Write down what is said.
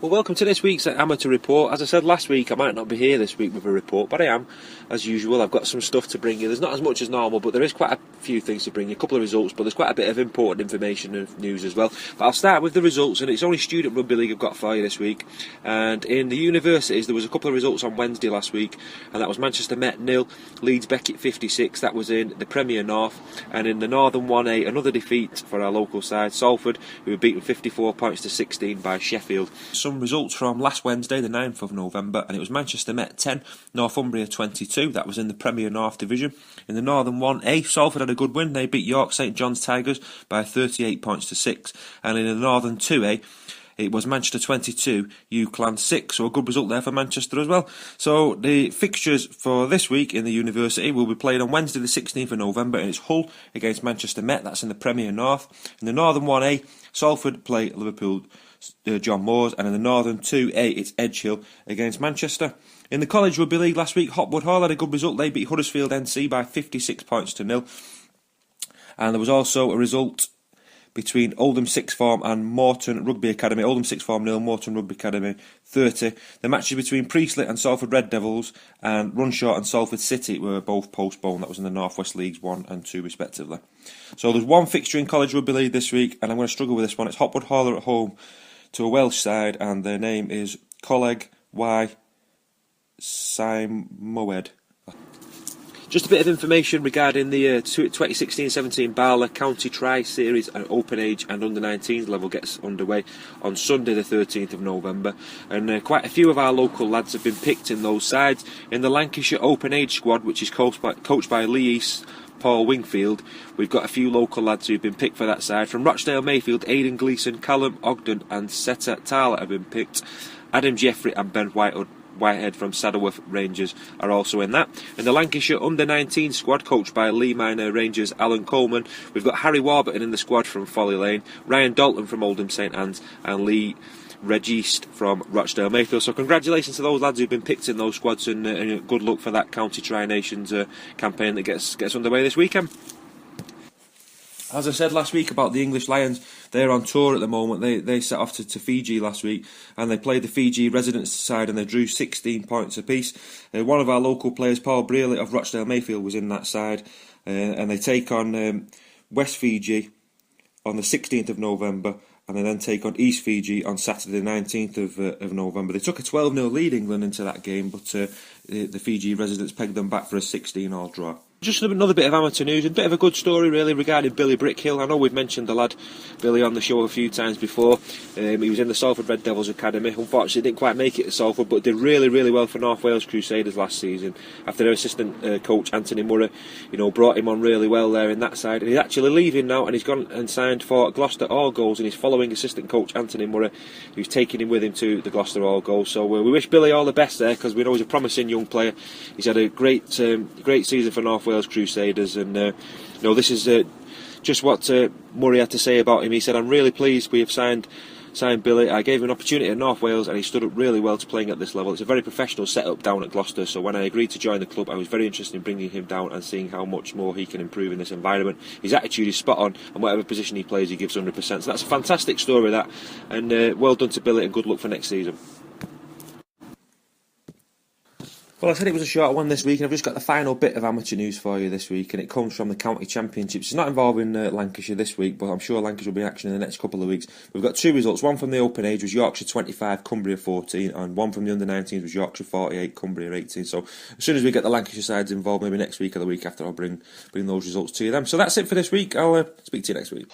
Well, welcome to this week's Amateur Report. As I said last week, I might not be here this week with a report, but I am, as usual. I've got some stuff to bring you. There's not as much as normal, but there is quite a few things to bring you. A couple of results, but there's quite a bit of important information and news as well. But I'll start with the results, and it's only Student Rugby League I've got for you this week. And in the universities, there was a couple of results on Wednesday last week, and that was Manchester Met 0, Leeds Beckett 56. That was in the Premier North. And in the Northern 1A, another defeat for our local side, Salford, who were beaten 54 points to 16 by Sheffield. Some results from last Wednesday, the 9th of November, and it was Manchester Met 10, Northumbria 22. That was in the Premier North Division. In the Northern 1A, Salford had a good win. They beat York St John's Tigers by 38 points to 6. And in the Northern 2A, it was Manchester 22, UClan 6, so a good result there for Manchester as well. So the fixtures for this week in the university will be played on Wednesday the 16th of November, and it's Hull against Manchester Met. That's in the Premier North. In the Northern 1A, Salford play Liverpool John Moores, and in the Northern 2A, it's Edgehill against Manchester. In the College Rugby League last week, Hotwood Hall had a good result. They beat Huddersfield NC by 56 points to 0. And there was also a result between Oldham Sixth Form and Morton Rugby Academy. Oldham Sixth Form 0, Morton Rugby Academy 30. The matches between Priestley and Salford Red Devils and Runshaw and Salford City were both postponed. That was in the North West Leagues 1 and 2 respectively. So there's one fixture in College Rugby League this week, and I'm going to struggle with this one. It's Hotwood Hall are at home to a Welsh side, and their name is Coleg Y Symoed. Just a bit of information regarding the 2016-17 Barla County Tri-Series and Open Age and Under-19s level gets underway on Sunday the 13th of November, and quite a few of our local lads have been picked in those sides. In the Lancashire Open Age squad, which is coached by Lee East, Paul Wingfield, we've got a few local lads who've been picked for that side. From Rochdale Mayfield, Aidan Gleeson, Callum Ogden and Seta Tala have been picked. Adam Jeffrey and Ben Whitehead from Saddleworth Rangers are also in that. In the Lancashire Under-19 squad, coached by Lee Minor Rangers Alan Coleman, we've got Harry Warburton in the squad from Folly Lane, Ryan Dalton from Oldham St Anne's and Lee Registe from Rochdale Mayfield. So congratulations to those lads who've been picked in those squads, and good luck for that County Tri-Nations campaign that gets underway this weekend. As I said last week about the English Lions, they're on tour at the moment. They set off to Fiji last week, and they played the Fiji residents side, and they drew 16 points apiece. One of our local players, Paul Brearley of Rochdale Mayfield, was in that side, and they take on West Fiji on the 16th of November, and they then take on East Fiji on Saturday the 19th of November. They took a 12-0 lead, England, into that game, but the Fiji residents pegged them back for a 16-all draw. Just another bit of amateur news, a bit of a good story really regarding Billy Brickhill. I know we've mentioned the lad Billy on the show a few times before. He was in the Salford Red Devils Academy. Unfortunately didn't quite make it to Salford, but did really, really well for North Wales Crusaders last season after their assistant coach Anthony Murray brought him on really well there in that side. And he's actually leaving now, and he's gone and signed for Gloucester All Goals, and he's following assistant coach Anthony Murray, who's taking him with him to the Gloucester All Goals. So we wish Billy all the best there, because we know he's a promising young player. He's had a great season for North Wales Crusaders, and this is just what Murray had to say about him. He said, "I'm really pleased we have signed Billy. I gave him an opportunity at North Wales, and he stood up really well to playing at this level. It's a very professional setup down at Gloucester, so when I agreed to join the club, I was very interested in bringing him down and seeing how much more he can improve in this environment. His attitude is spot on, and whatever position he plays, he gives 100%. So that's a fantastic story, that, and well done to Billy, and good luck for next season." Well, I said it was a short one this week, and I've just got the final bit of amateur news for you this week, and it comes from the County Championships. It's not involving Lancashire this week, but I'm sure Lancashire will be in action in the next couple of weeks. We've got two results. One from the Open Age was Yorkshire 25, Cumbria 14, and one from the Under-19s was Yorkshire 48, Cumbria 18. So as soon as we get the Lancashire sides involved, maybe next week or the week after, I'll bring those results to you then. So that's it for this week. I'll speak to you next week.